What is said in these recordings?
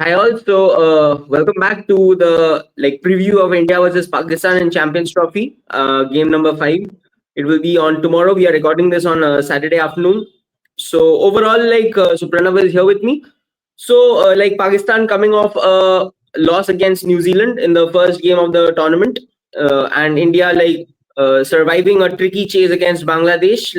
Hi all. Welcome back to the preview of India versus Pakistan in Champions Trophy, game number 5. It will be on tomorrow. We are recording this on Saturday afternoon. So overall, Pranav is here with me. Pakistan coming off a loss against New Zealand in the first game of the tournament, and India surviving a tricky chase against Bangladesh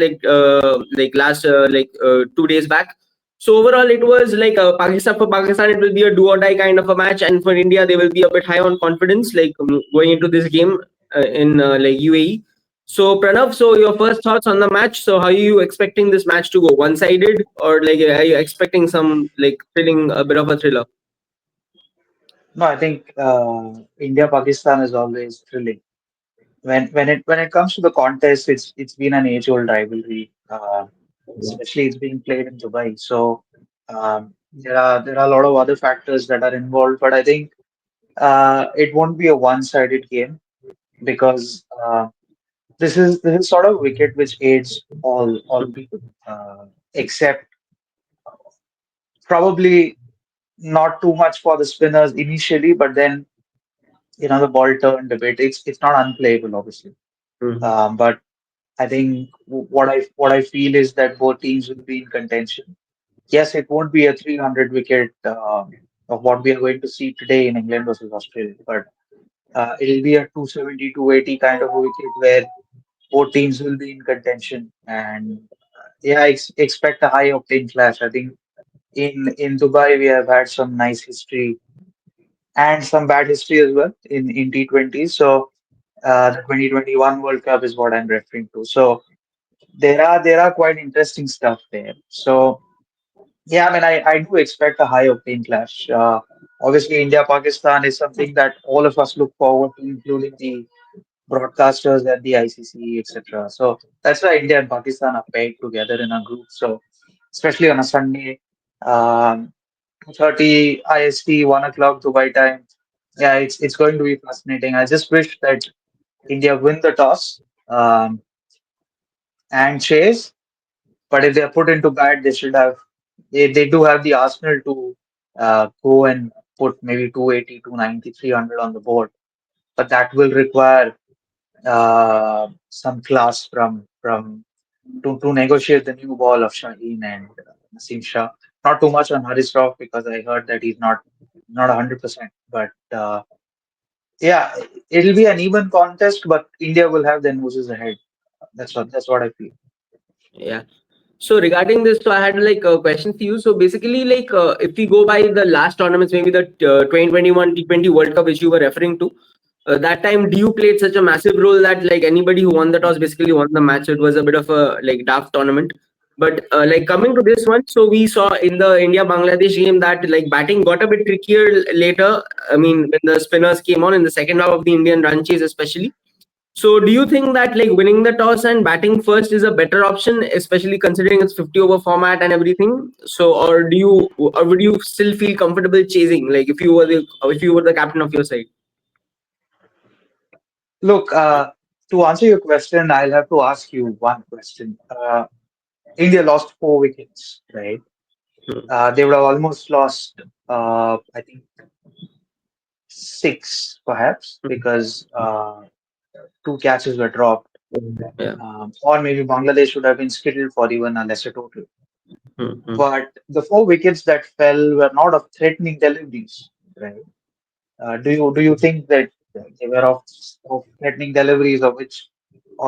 last 2 days back. So overall, it was Pakistan for Pakistan. It will be a do or die kind of a match, and for India, they will be a bit high on confidence, going into this game in UAE. So Pranav, so your first thoughts on the match? So how are you expecting this match to go? One sided, or are you expecting some thrilling, a bit of a thriller? No, I think India Pakistan is always thrilling. When it comes to the contest, it's been an age-old rivalry. Especially it's being played in Dubai. So there are a lot of other factors that are involved, but I think it won't be a one-sided game because this is sort of wicket which aids all people, except probably not too much for the spinners initially, but then the ball turned a bit. It's not unplayable, obviously. Mhm. But I think what I feel is that both teams will be in contention. Yes, it won't be a 300 wicket of what we are going to see today in England versus Australia, but it'll be a 270, 280 kind of a wicket where both teams will be in contention. And yeah, I expect a high octane clash. I think in Dubai we have had some nice history and some bad history as well in T20s. So the 2021 World Cup is what I'm referring to. So there are quite interesting stuff there. So yeah, I mean I do expect a high octane clash. Obviously, India Pakistan is something that all of us look forward to, including the broadcasters and the ICC, etc. So that's why India and Pakistan are paired together in a group. So especially on a Sunday, um, 2:30 IST, 1 o'clock Dubai time. Yeah, it's going to be fascinating. I just wish that India win the toss and chase. But if they are put into bat, they should have. They do have the arsenal to go and put maybe 280, 290, 300 on the board. But that will require some class from to negotiate the new ball of Shaheen and Naseem Shah. Not too much on Haris Rauf because I heard that he's not 100%. But yeah, it'll be an even contest, but India will have their noses ahead. That's what I feel. Yeah. So regarding this, so I had a question for you. So basically, if we go by the last tournaments, maybe the 2021 T20 World Cup which you were referring to, that time DU played such a massive role that anybody who won the toss basically won the match. So it was a bit of a daft tournament. But coming to this one, so we saw in the India Bangladesh game that batting got a bit trickier later. I mean, when the spinners came on in the second half of the Indian run chase, especially. So, do you think that winning the toss and batting first is a better option, especially considering it's 50 over format and everything? So, or would you still feel comfortable chasing, if you were the captain of your side? Look, to answer your question, I'll have to ask you one question. India lost 4 wickets, right? They would have almost lost, I think, six, perhaps, because two catches were dropped. Yeah. Or maybe Bangladesh would have been skittled for even a lesser total. Mm-hmm. But the 4 wickets that fell were not of threatening deliveries, right? Do you think that they were of threatening deliveries, or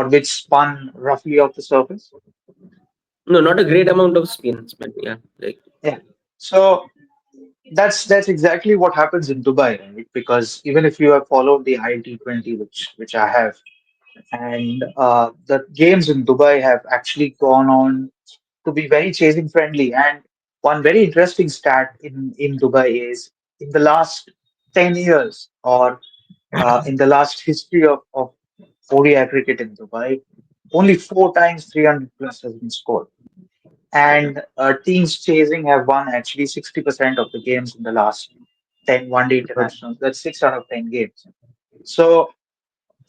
which spun roughly off the surface? No, not a great amount of spins, but yeah, Yeah. So that's exactly what happens in Dubai, right? Because even if you have followed the ILT20, which I have, and the games in Dubai have actually gone on to be very chasing friendly. And one very interesting stat in Dubai is in the last 10 years, or in the last history of ODI cricket in Dubai, only 4 times 300 plus has been scored. And teams chasing have won actually 60% of the games in the last 10 one-day internationals. That's 6 out of 10 games. So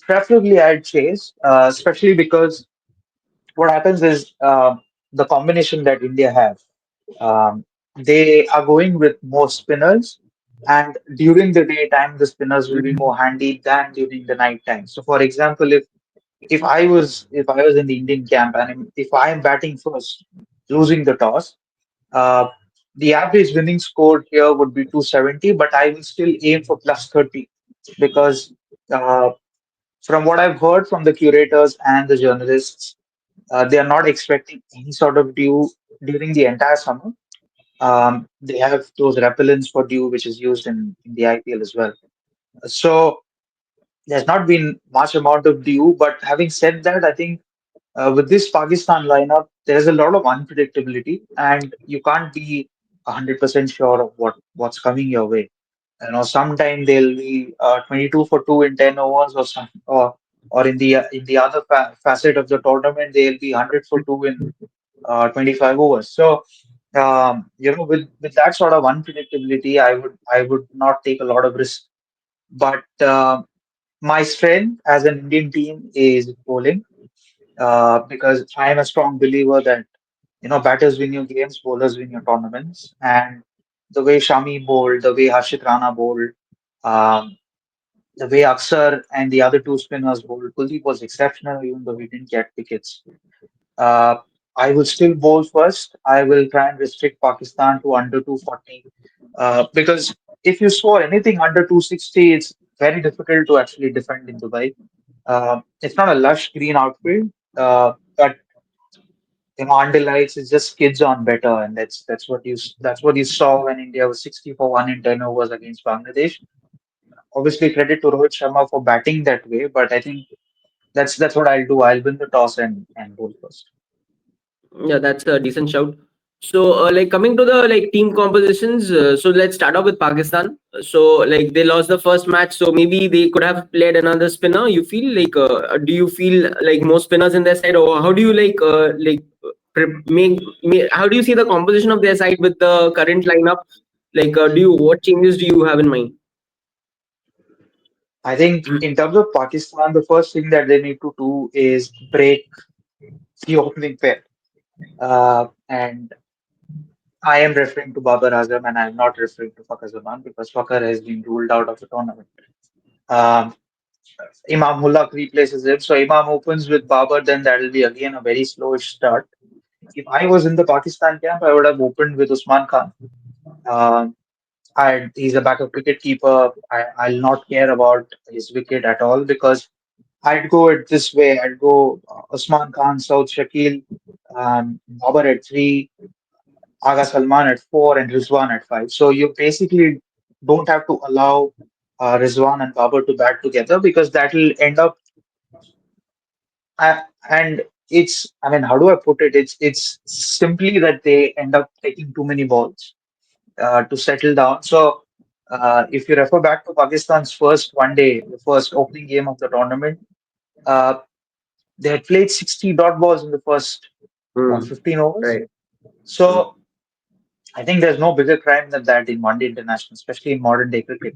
preferably I'd chase, especially because what happens is the combination that India have, um, they are going with more spinners And during the daytime, the spinners will be more handy than during the night time. So, for example, if I was in the Indian camp and if I am batting first, losing the toss, uh, the average winning score here would be 270, but I will still aim for plus 30 because uh, from what I've heard from the curators and the journalists, they are not expecting any sort of dew during the entire summer. They have those repellents for dew, which is used in the IPL as well. So there's not been much amount of dew. But having said that, I think with this Pakistan lineup, there's a lot of unpredictability, and you can't be 100% sure of what's coming your way. Sometime they'll be 22 for 2 in 10 overs, or in the other facet of the tournament, they'll be 100 for 2 in 25 overs. So, with that sort of unpredictability, I would not take a lot of risk. But my strength as an Indian team is bowling, because I am a strong believer that batters win your games, bowlers win your tournaments, and the way Shami bowled, the way Harshit Rana bowled, um, the way Aksar and the other two spinners bowled, Kuldeep was exceptional, even though he didn't get wickets. Uh, I will still bowl first. I will try and restrict Pakistan to under 240, because if you score anything under 260, it's very difficult to actually defend in Dubai. It's not a lush green outfield, but under lights, it's just kids on better, and that's what you saw when India was 60 for 1 in 10 overs against Bangladesh. Obviously, credit to Rohit Sharma for batting that way, but I think that's what I'll do. I'll win the toss and bowl first. Yeah, that's a decent shout. So, like coming to the like team compositions, so let's start off with Pakistan. So, like they lost the first match, so maybe they could have played another spinner. You feel like, do you feel like more spinners in their side, or how do you how do you see the composition of their side with the current lineup? Like, what changes do you have in mind? I think in terms of Pakistan, the first thing that they need to do is break the opening pair. And I am referring to Babar Azam, and I'm not referring to Fakhar Zaman because Fakhar has been ruled out of the tournament. Um, Imam Mullah replaces him. So Imam opens with Babar, then that will be again a very slowish start. If I was in the Pakistan camp, I would have opened with Usman Khan. Um he's a backup wicket keeper. I'll not care about his wicket at all because I'd go it this way. I'd go Usman Khan, Saud Shakil, Babar at three, Aga Salman at four, and Rizwan at five. So you basically don't have to allow Rizwan and Babar to bat together because that will end up. And I mean, how do I put it? It's simply that they end up taking too many balls to settle down. So, if you refer back to Pakistan's first one day, the first opening game of the tournament, uh, they had played 60 dot balls in the first, Hmm. 15 overs. Right. Hmm. So, I think there's no bigger crime than that in one day international, especially in modern day cricket,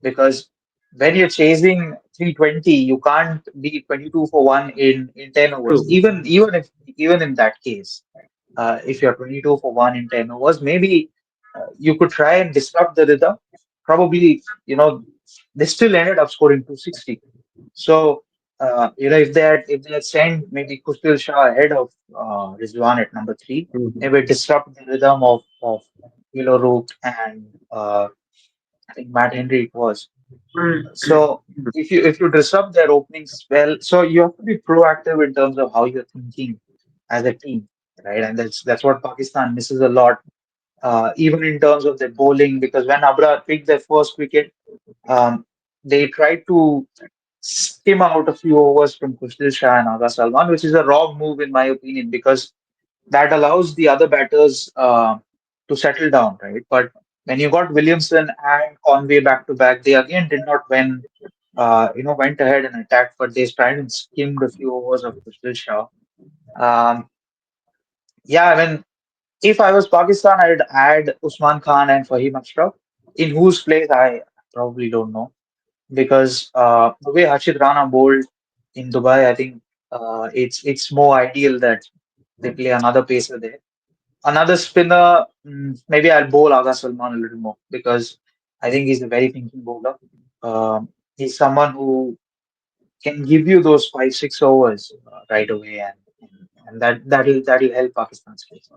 because when you're chasing 320, you can't be 22 for one in 10 overs. True. Even in that case, if you're 22 for one in 10 overs, maybe you could try and disrupt the rhythm. Probably, they still ended up scoring 260. So, if they had sent maybe Kushal Shah ahead of Rizwan at number three, Hmm. maybe disrupt the rhythm of Rook and I think Matt Henry it was. So if you disrupt their openings well, so you have to be proactive in terms of how you're thinking as a team, right? And that's what Pakistan misses a lot, even in terms of their bowling, because when Abrar picked their first wicket, um, they tried to skim out a few overs from Khushal Shah and Aga Salman, which is a wrong move in my opinion, because that allows the other batters to settle down, right? But when you got Williamson and Conway back to back, they again did not went ahead and attacked, but they tried and skimmed a few overs of Khushal Shah. Um, yeah, I mean, if I was Pakistan, I'd add Usman Khan and Fahim Ashraf, in whose place I probably don't know, because the way Harshit Rana bowled in Dubai, I think it's more ideal that they play another pacer there. Another spinner, maybe I'll bowl Aga Salman a little more because I think he's a very thinking bowler. He's someone who can give you those 5 6 overs right away, and that'll help Pakistan's case.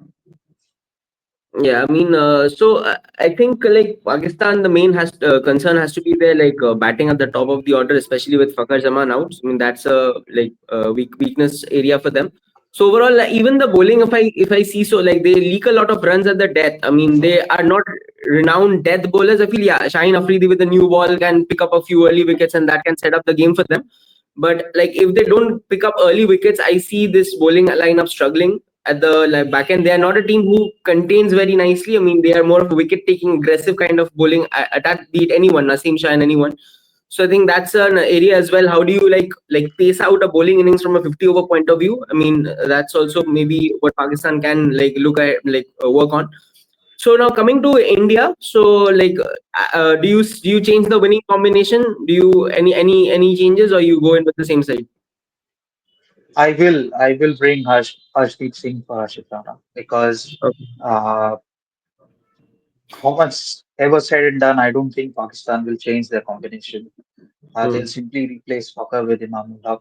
Yeah, I mean, I think like Pakistan, the main has concern has to be their like batting at the top of the order, especially with Fakhar Zaman out. I mean, that's a weakness area for them. So overall, like, even the bowling, if I see so, like they leak a lot of runs at the death. I mean, they are not renowned death bowlers. I feel yeah, Shaheen Afridi with a new ball can pick up a few early wickets and that can set up the game for them. But like if they don't pick up early wickets, I see this bowling lineup struggling at the like, back end. They are not a team who contains very nicely. I mean, they are more of a wicket taking, aggressive kind of bowling attack, beat anyone, Naseem Shah and anyone. So I think that's an area as well. How do you like pace out a bowling innings from a 50 over point of view? I mean, that's also maybe what Pakistan can like look at work on. So now coming to India, so do you change the winning combination? Do you any changes or you go in with the same side? I will bring Harshdeep Singh for Harshit Rana because Okay. uh, how much ever said and done, I don't think Pakistan will change their combination. They'll Hmm. simply replace Fakhar with Imam Ulhaq.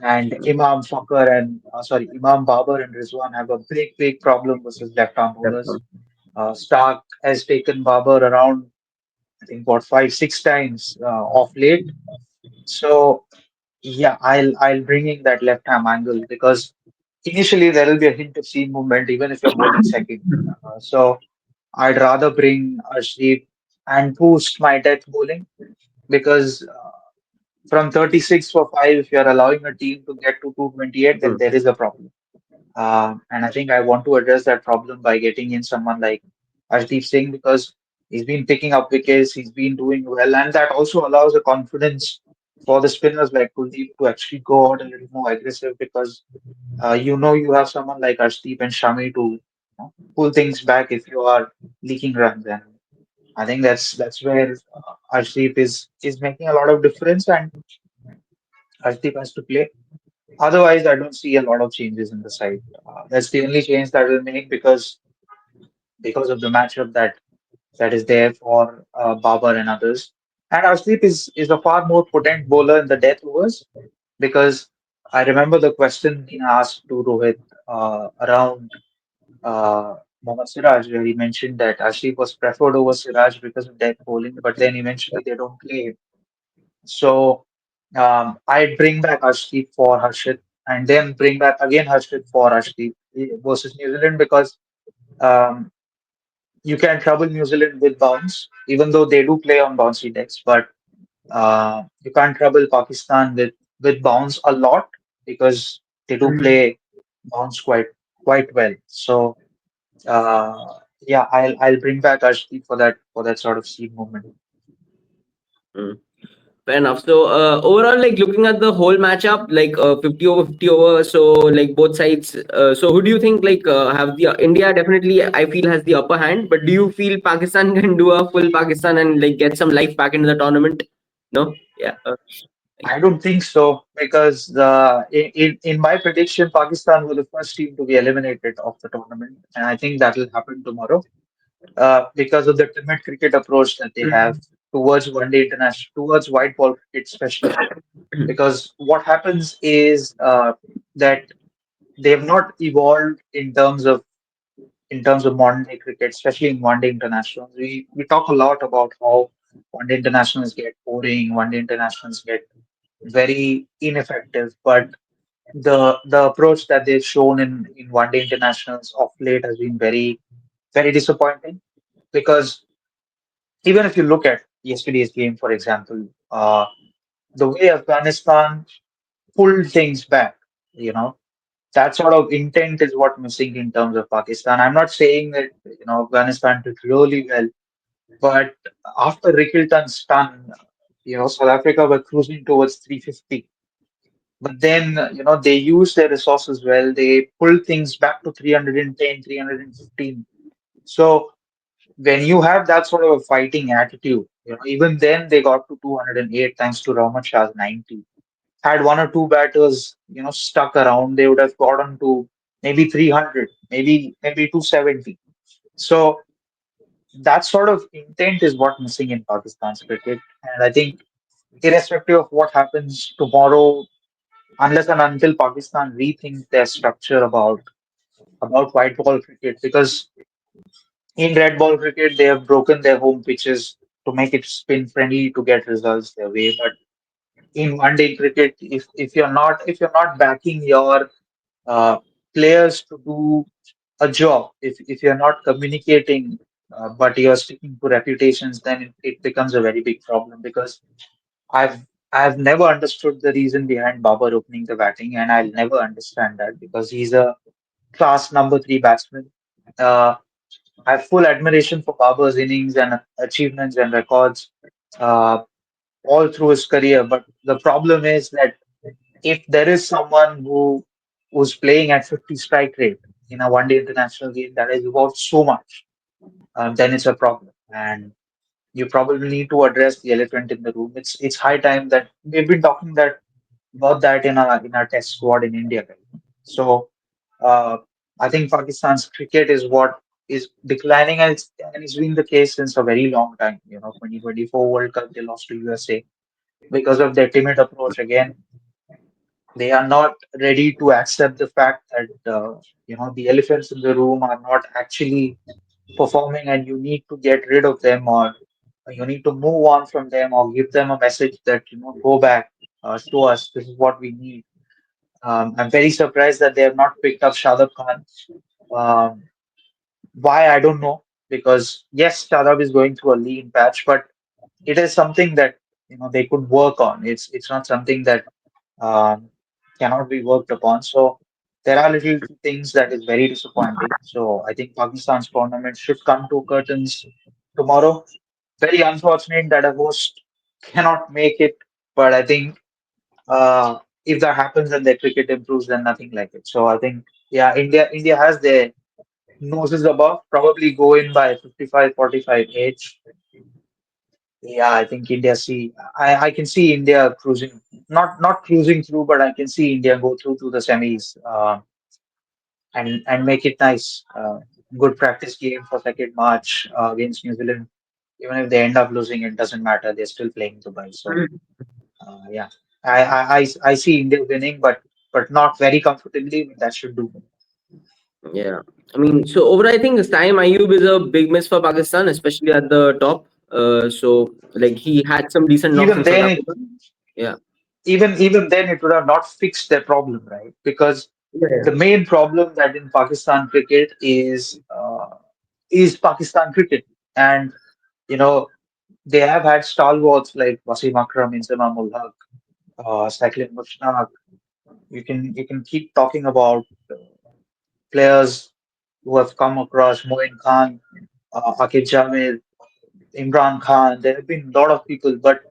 And Imam Fakhar and sorry, Imam Babar and Rizwan have a big problem versus left-arm That's bowlers. Stark has taken Babar around, I think, what 5 6 times off late. So yeah, I'll bring in that left-arm angle because initially there will be a hint of seam movement even if you're bowling second. So I'd rather bring Arshdeep and boost my death bowling because from 36 for 5, if you're allowing a team to get to 228, then Hmm. there is a problem. And I think I want to address that problem by getting in someone like Arshdeep Singh because he's been picking up wickets, he's been doing well, and that also allows a confidence for the spinners like Kuldeep to actually go out a little more aggressive because you have someone like Arshdeep and Shami to pull things back if you are leaking runs. And I think that's where Arshdeep is making a lot of difference, and Arshdeep has to play. Otherwise, I don't see a lot of changes in the side. That's the only change that will make because of the matchup that is there for Babar and others. And Arshdeep is a far more potent bowler in the death overs because I remember the question being asked to Rohit around Mohammad Siraj, where he mentioned that Arshdeep was preferred over Siraj because of death bowling, but then eventually they don't play him. So I'd bring back Arshdeep for Harshit and then bring back again Harshit for Arshdeep versus New Zealand because um, you can trouble New Zealand with bounce, even though they do play on bouncy decks, but you can't trouble Pakistan with bounce a lot because they do play bounce quite well. So yeah, I'll bring back Arshdeep for that sort of seed moment. Hmm. Fair enough. So overall, like looking at the whole matchup, like 50 over 50 over, so like both sides. So who do you think like have the India definitely I feel has the upper hand, but do you feel Pakistan can do a full Pakistan and like get some life back into the tournament? No. Yeah. I don't think so because in my prediction, Pakistan were the first team to be eliminated of the tournament, and I think that will happen tomorrow because of the timid cricket approach that they have towards one day international, towards white ball cricket especially. Because what happens is that they have not evolved in terms of modern day cricket, especially in one day internationals. We talk a lot about how one day internationals get boring, one day internationals get very ineffective, but the approach that they've shown in one day internationals of late has been very disappointing because even if you look at yesterday's game, for example, the way Afghanistan pulled things back, you know, that sort of intent is what missing in terms of Pakistan. I'm not saying that Afghanistan did really well, but after Rickleton's stun, South Africa were cruising towards 350. But then, they used their resources well. They pulled things back to 310, 315. So when you have that sort of a fighting attitude, even then they got to 208 thanks to Rahmat Shah's 90. Had one or two batters, stuck around, they would have gotten to maybe 300, maybe 270. So that sort of intent is what missing in Pakistan's cricket. And I think irrespective of what happens tomorrow, unless and until Pakistan rethink their structure about white ball cricket, because in red ball cricket they have broken their home pitches to make it spin friendly to get results their way. But in one day cricket, if you're not backing your uh, players to do a job, if you're not communicating, but you're sticking to reputations, then it becomes a very big problem. Because I've I've never understood the reason behind Babar opening the batting, and I'll never understand that because he's a class number three batsman. Uh, I have full admiration for Babar's innings and achievements and records uh, all through his career. But the problem is that if there is someone who's playing at 50 strike rate in a one day international game that has evolved so much, then it's a problem. And you probably need to address the elephant in the room. It's high time that we've been talking that about that in our test squad in India. Right? So uh, I think Pakistan's cricket is what is declining, and it's been the case since a very long time. 2024 World Cup they lost to USA because of their timid approach. Again, they are not ready to accept the fact that the elephants in the room are not actually performing, and you need to get rid of them, or you need to move on from them, or give them a message that go back, to us. This is what we need. I'm very surprised that they have not picked up Shadab Khan. Um, why I don't know, because yes, Shadab is going through a lean patch, but it is something that they could work on. It's not something that um, cannot be worked upon. So there are little things that is very disappointing. So I think Pakistan's tournament should come to curtains tomorrow. Very unfortunate that a host cannot make it, but I think if that happens and their cricket improves, then nothing like it. So I think yeah, India has their noses above, probably go in by 55-45 age. Yeah, I think India see. I can see India cruising, not cruising through, but I can see India go through to the semis, and make it nice. Good practice game for second March against New Zealand. Even if they end up losing, it doesn't matter. They're still playing Dubai. So yeah, I see India winning, but not very comfortably. But that should do. Yeah. I mean, so over, I think this time Ayub is a big miss for Pakistan, especially at the top. So like he had some decent knocks Even in South then, Africa. Yeah. even then, it would have not fixed their problem, right? Because Yeah. the main problem that in Pakistan cricket is Pakistan cricket, and you know they have had stalwarts like Wasim Akram, Inzamam ul Haq, Saklim Mushnaq. You can keep talking about players who have come across Moin Khan, Akib Jamil, Imran Khan. There have been a lot of people, but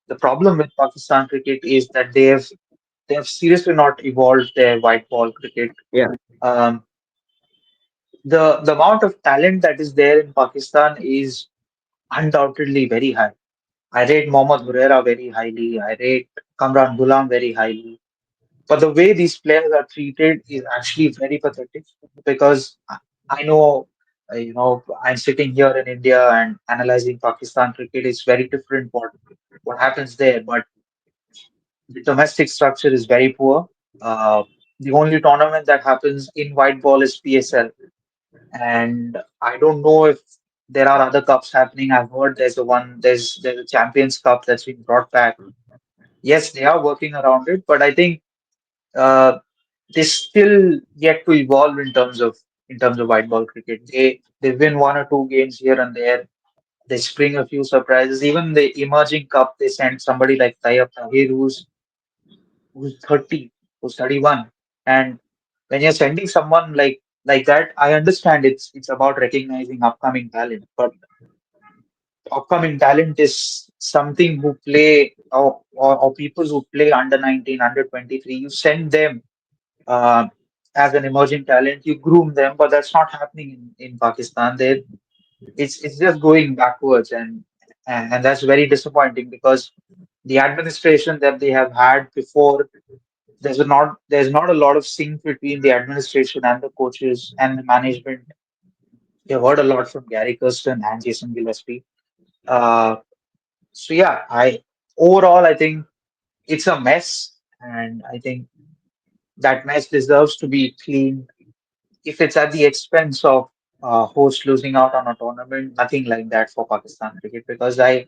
the problem with Pakistan cricket is that they have seriously not evolved their white ball cricket. Yeah. Um, the amount of talent that is there in Pakistan is undoubtedly very high. I rate Mohammad Huraira very highly. I rate Kamran Ghulam very highly. But the way these players are treated is actually very pathetic, because I know, I'm sitting here in India and analyzing Pakistan cricket. It's very different what happens there, but the domestic structure is very poor. The only tournament that happens in white ball is PSL, and I don't know if there are other cups happening. I've heard there's a Champions Cup that's been brought back. Yes, they are working around it, but I think uh, they still yet to evolve in terms of white ball cricket. They win one or two games here and there. They spring a few surprises. Even the emerging cup, they sent somebody like Tayyab Tahir, who's 30, who's 31, and when you're sending someone like that, I understand it's about recognizing upcoming talent, but upcoming talent is something who play, or people who play under 19, under 23. You send them uh, as an emerging talent, you groom them, but that's not happening in Pakistan. It's just going backwards, and that's very disappointing, because the administration that they have had before, there's not a lot of sync between the administration and the coaches and the management. You've heard a lot from Gary Kirsten and Jason Gillespie. Uh, so yeah, I overall I think it's a mess, and I think that mess deserves to be cleaned. If it's at the expense of host losing out on a tournament, nothing like that for Pakistan cricket because I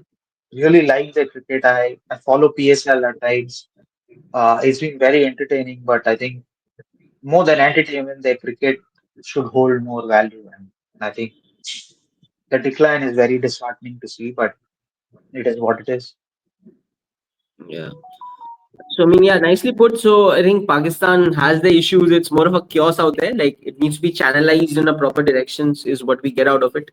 really like the cricket. I follow PSL at times. It's been very entertaining, but I think more than entertainment, the cricket should hold more value. And I think the decline is very disheartening to see, but it is what it is. Yeah. So I mean, yeah, nicely put. So I think Pakistan has the issues. It's more of a chaos out there. Like it needs to be channelized in a proper directions is what we get out of it.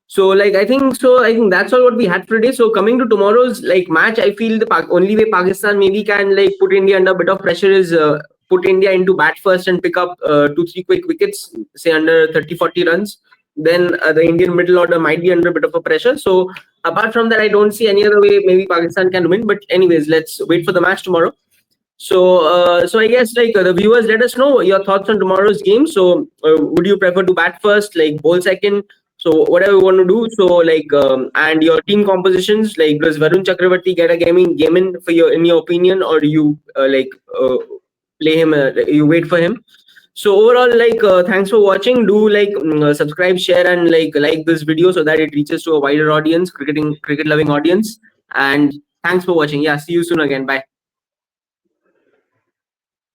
So like I think that's all what we had for today. So coming to tomorrow's like match, I feel the only way Pakistan maybe can like put India under a bit of pressure is put India into bat first and pick up 2 3 quick wickets, say under 30 40 runs. Then the Indian middle order might be under a bit of a pressure. So apart from that, I don't see any other way maybe Pakistan can win. But anyways, let's wait for the match tomorrow. So I guess like the viewers, let us know your thoughts on tomorrow's game. So, would you prefer to bat first, like bowl second? So whatever you want to do. So like, and your team compositions, like does Varun Chakravarti get a game in for your in your opinion, or do you play him? You wait for him. So overall, like, thanks for watching. Do like subscribe, share, and like this video so that it reaches to a wider audience, cricket loving audience. And thanks for watching. Yeah, see you soon again. Bye.